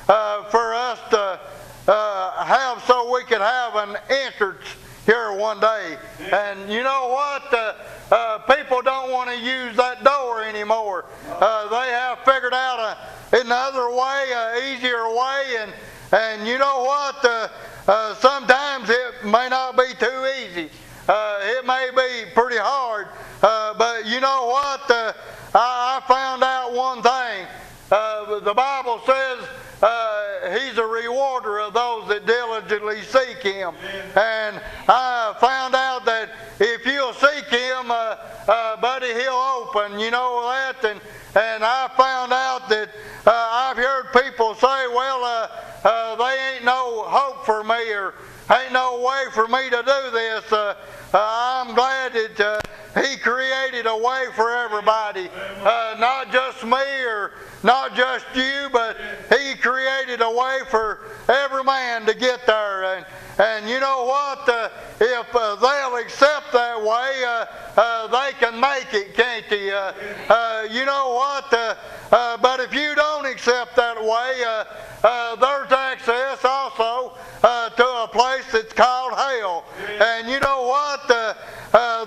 for us to have so we could have an entrance here one day. And you know what? People don't want to use that door anymore. They have figured out another way, easier way, and you know what? Sometimes it may not be too easy. It may be pretty hard, but you know what? I found out one thing. The Bible says He's a rewarder of those that diligently seek Him. And I found out that if you'll seek Him, buddy, He'll open. You know that? And I found out that I've heard people say, well, they ain't no hope for me, or ain't no way for me to do this. I'm glad that He created a way for everybody. Not just me or not just you, but He created a way for every man to get there. And you know what? If they'll accept that way, they can make it, can't they? You know what? But if you don't accept that way, there's access also to a place that's called hell. And you know what?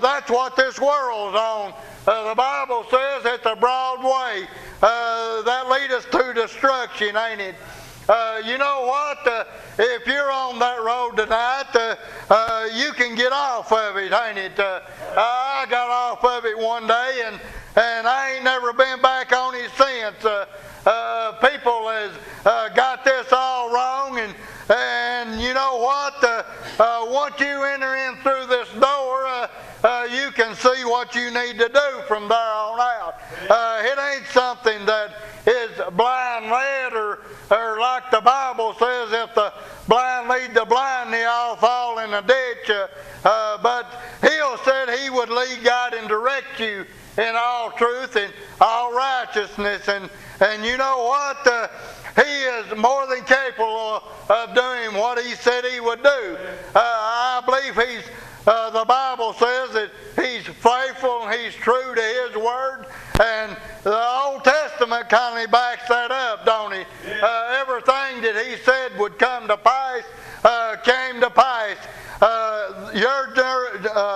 That's what this world's on. The Bible says it's a broad way that leads us to destruction, ain't it? You know what? If you're on that road tonight, you can get off of it, ain't it? I got off of it one day, and I ain't never been back on it since. People has got this all wrong, and you know what? Once you enter in through this door, you can see what you need to do from there on out. It ain't something that is blind led, or like the Bible says, if the blind lead the blind, they all fall in a ditch. But He said He would lead, guide, and direct you in all truth and all righteousness. And you know what? He is more than capable of doing what He said He would do. I believe the Bible says that He's faithful and He's true to His word. And the Old Testament kind of backs that up, don't it? Everything that He said would come to pass came to pass.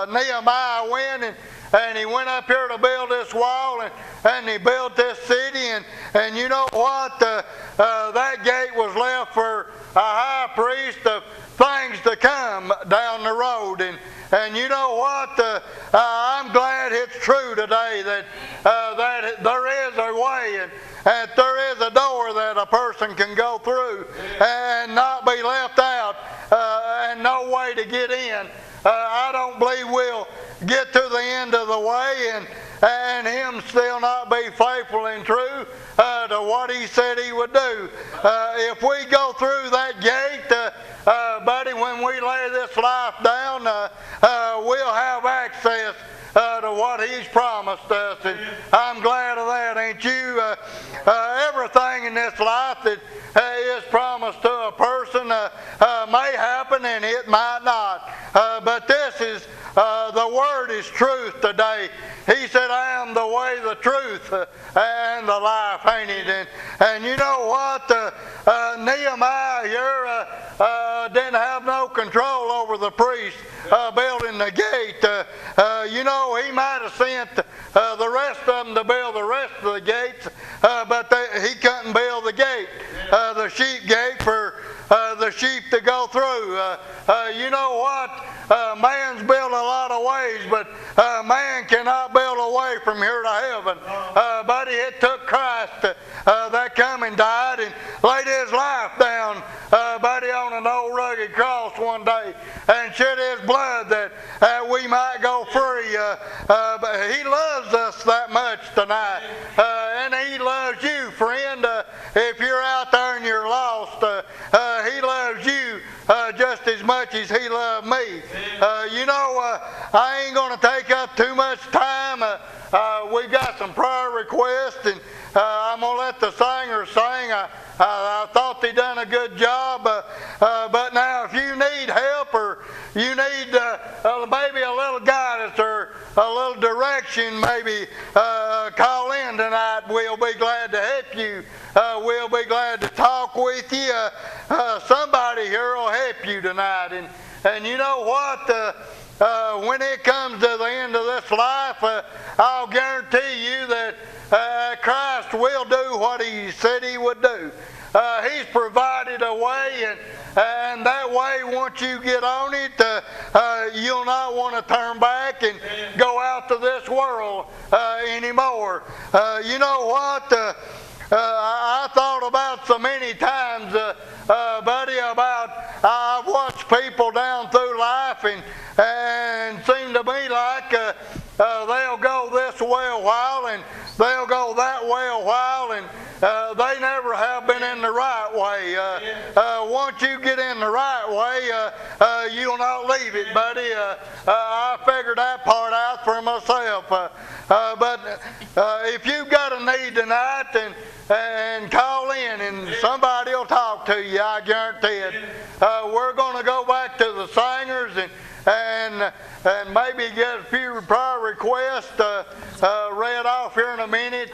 Nehemiah went and he went up here to build this wall, and he built this city, and you know what? That gate was left for a high priest of things to come down the road. And you know what? I'm glad it's true today that there is a way, and that there is a door that a person can go through and not be left out, and no way to get in. I don't believe we'll get to the end of the way and Him still not be faithful and true to what He said He would do. If we go through that gate, buddy, when we lay this life down, we'll have access to what He's promised us. And I'm glad of that, ain't you? Everything in this life that is promised to a person may happen, and it might not. But this is the Word is truth today. He said, I am the way, the truth, and the life, ain't it? And you know what? Nehemiah here didn't have no control over the priest building the gate. You know, he might have sent the rest of them to build the rest of the gates, but he couldn't build the gate, the sheep gate for the sheep to go through. You know what? Man's built a lot of ways, but man cannot build a way from here to heaven. Buddy, it took Christ that come and died and laid His life down, buddy, on an old rugged cross one day, and shed His blood that we might go free. But He loves us that much tonight, and He loves you, friend. If you're out there and you're lost, He loves you just as much as He loved me. You know, I ain't going to take up too much time. We've got some prayer requests, and I'm going to let the singers sing. I thought they done a good job, but now if you need help, or you need maybe a little guidance or a little direction, maybe call in tonight. We'll be glad to help you. We'll be glad to talk with you. Somebody here will help you tonight. And you know what? When it comes to the end of this life, I'll guarantee you that Christ will do what He said He would do. He's provided a way, and that way, once you get on it, you'll not want to turn back and go out to this world anymore. You know what? I thought about so many times, buddy, about I've watched people down through life and seem to me like they'll go this way a while and they'll go that way a while, and they never have been in the right way. Once you get in the right way, you'll not leave it, buddy. I figured that part out for myself. But if you've got a need tonight, and call in, and somebody will talk to you, I guarantee it. We're going to go back to the singers and maybe get a few prayer requests read off here in a minute.